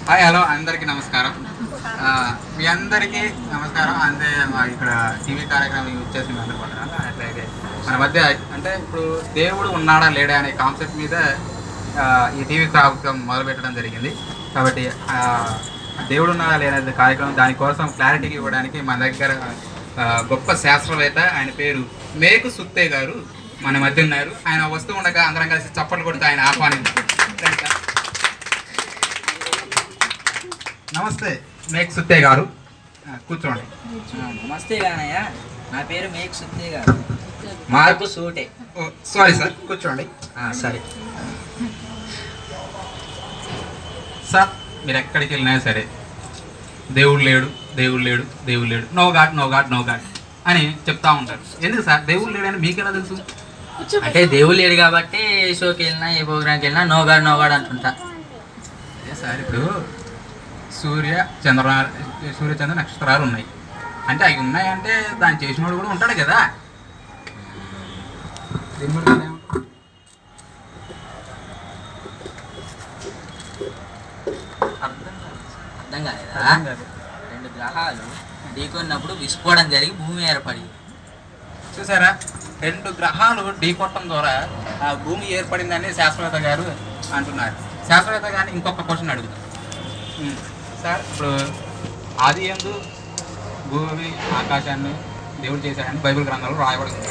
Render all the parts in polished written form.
Hi hello అందరికీ నమస్కారం. మీ అందరికీ నమస్కారం. అంటే మా ఇక్కడ టీవీ కార్యక్రమం యూజ్ చేసి మీ అందరూ పడుతున్నాను. అట్లయితే మన మధ్య అంటే ఇప్పుడు దేవుడు ఉన్నాడా లేడా అనే కాన్సెప్ట్ మీద ఈ టీవీ కార్యక్రమం మొదలుపెట్టడం జరిగింది. కాబట్టి దేవుడు ఉన్నాడా లేడా అనే కార్యక్రమం దానికోసం క్లారిటీకి ఇవ్వడానికి మన దగ్గర గొప్ప శాస్త్రవేత్త, ఆయన పేరు మేకు సుత్తే గారు మన మధ్య ఉన్నారు. ఆయన వస్తూ ఉండగా అందరం కలిసి చప్పట్లు కొడుతూ ఆయన ఆహ్వానించారు. నమస్తే మేక్ సుత్తే గారు, కూర్చోండి. నమస్తే గానయ్య, నా పేరు మేక్ సుత్తే గారు. మార్పు సూటే. సారీ సార్, కూర్చోండి. సరే సార్, మీరు ఎక్కడికి వెళ్ళినా సరే దేవుడు లేడు, దేవుడు లేడు, దేవుడు లేడు, no God, no God, no God అని చెప్తా ఉంటారు. ఎందుకు సార్ దేవుడు లేడు అని మీకు ఎలా తెలుసు? అంటే దేవుడు లేడు కాబట్టి ఏ షోకి వెళ్ళినా ఏ ప్రోగ్రామ్కి వెళ్ళినా నోగాడు నోగాడు అంటుంటా. అదే సార్, ఇప్పుడు సూర్య చంద్ర నక్షత్రాలు ఉన్నాయి అంటే అవి ఉన్నాయంటే దాన్ని చేసినోడు కూడా ఉంటాడు కదా. అర్థం కాలేదా? రెండు గ్రహాలు ఢీకొన్నప్పుడు విస్ఫోటం జరిగి భూమి ఏర్పడింది. చూసారా, రెండు గ్రహాలు ఢీకొట్టడం ద్వారా ఆ భూమి ఏర్పడిందని శాస్త్రవేత్త గారు అంటున్నారు. శాస్త్రవేత్త గారిని ఇంకొక క్వశ్చన్ అడుగుతాం సార్. ఇప్పుడు ఆది యందు భూమి ఆకాశాన్ని దేవుడు చేశాడని బైబిల్ గ్రంథాలు రాయబడింది.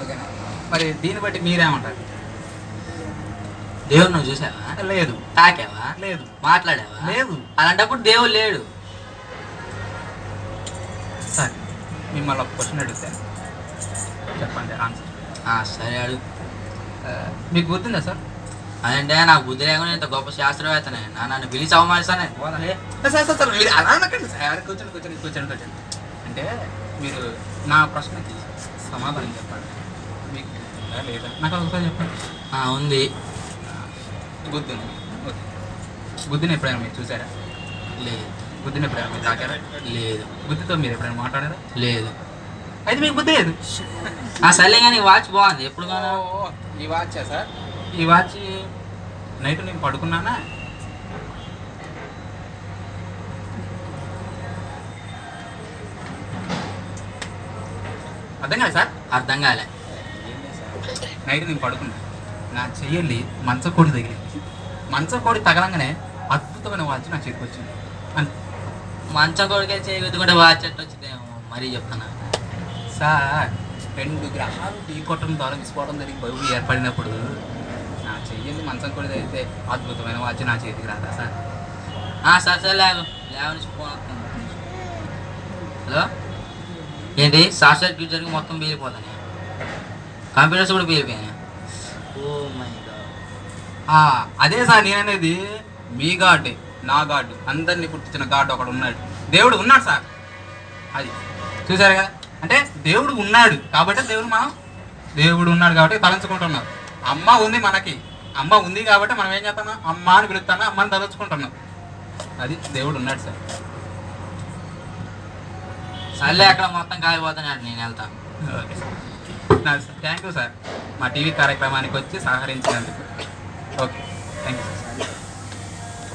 ఓకేనా? మరి దీన్ని బట్టి మీరేమంటారు? దేవుడు నువ్వు చూసావా? లేదు. తాకావా? లేదు. మాట్లాడావా? లేదు. అలాంటప్పుడు దేవుడు లేడు. సార్, మిమ్మల్ని ఒక క్వశ్చన్ అడుగుతాను, చెప్పండి ఆన్సర్. సరే అడుగు. మీకు గుర్తుందా సార్? అదంటే నాకు బుద్ధి లేకుండా ఇంత గొప్ప శాస్త్రవేత్తనే నన్ను పిలిచి అవమానిస్తానే. సార్ మీరు అలా అనకండి సార్. కూర్చొని కూర్చొని కూర్చొని కూర్చొని అంటే మీరు నా ప్రశ్నకి సమాధానం చెప్పండి. మీకు లేదా నాకు ఒకసారి చెప్పండి. ఉంది. బుద్ధి ఉంది. ఓకే. బుద్ధిని ఎప్పుడైనా మీరు చూసారా? లేదు. బుద్ధిని ఎప్పుడైనా మీరు తాకారా? లేదు. బుద్ధితో మీరు ఎప్పుడైనా మాట్లాడారా? లేదు. అయితే మీకు బుద్ధి లేదు. సర్లే కానీ వాచ్ బాగుంది. ఎప్పుడు కానీ ఈ వాచ్ సార్, ఈ వాచ్ నైట్ నేను పడుకున్నానా, అర్థం కాదు సార్? అర్థం కాలే. నైట్ నేను పడుకున్నా, నా చెయ్యల్లి మంచకోడి తగిలింది. మంచకోడి తగలంగానే అద్భుతమైన వాచ్ నా చేతికి వచ్చింది. మంచం కొడుకే చేయగుద్దుకుంటే వాచ్ ఎట్టు వచ్చిందేమో మరీ చెప్తాను సార్. రెండు గ్రహాలు ఢీకొట్టడం ద్వారా విస్ఫోటం జరిగి బరువు ఏర్పడినప్పుడు నా చెయ్యల్లి మంచం కొడి తగిలితే అద్భుతమైన వాచ్ నా చేతికి రాదా సార్? సార్ సార్ లేవని ఫోన్. హలో, ఏంటి? సాఫ్ట్వేర్ ఫ్యూచర్కి మొత్తం పేలిపోతాయి, కంప్యూటర్స్ కూడా పేలిపోయాయి. Oh my god. అదే సార్ నేననేది. మీ గాడ్, నా గాడ్, అందరినీ పుట్టించిన గాడ్ ఒకడు ఉన్నాడు. దేవుడు ఉన్నాడు సార్. అది చూసారు కదా, అంటే దేవుడు ఉన్నాడు కాబట్టి దేవుడు ఉన్నాడు కాబట్టి తలంచుకుంటున్నాం. అమ్మ ఉంది, మనకి అమ్మ ఉంది కాబట్టి మనం ఏం చేస్తున్నాం? అమ్మ అని పిలుస్తాను, అమ్మని తలుచుకుంటున్నాం. అది దేవుడు ఉన్నాడు సార్. సర్లే, అక్కడ మొత్తం కాలిపోతున్నాడు, నేను వెళ్తాను. Okay sir, thank you sir మా టీవీ కార్యక్రమానికి వచ్చి సహకరించినందుకు. Okay, thank you sir.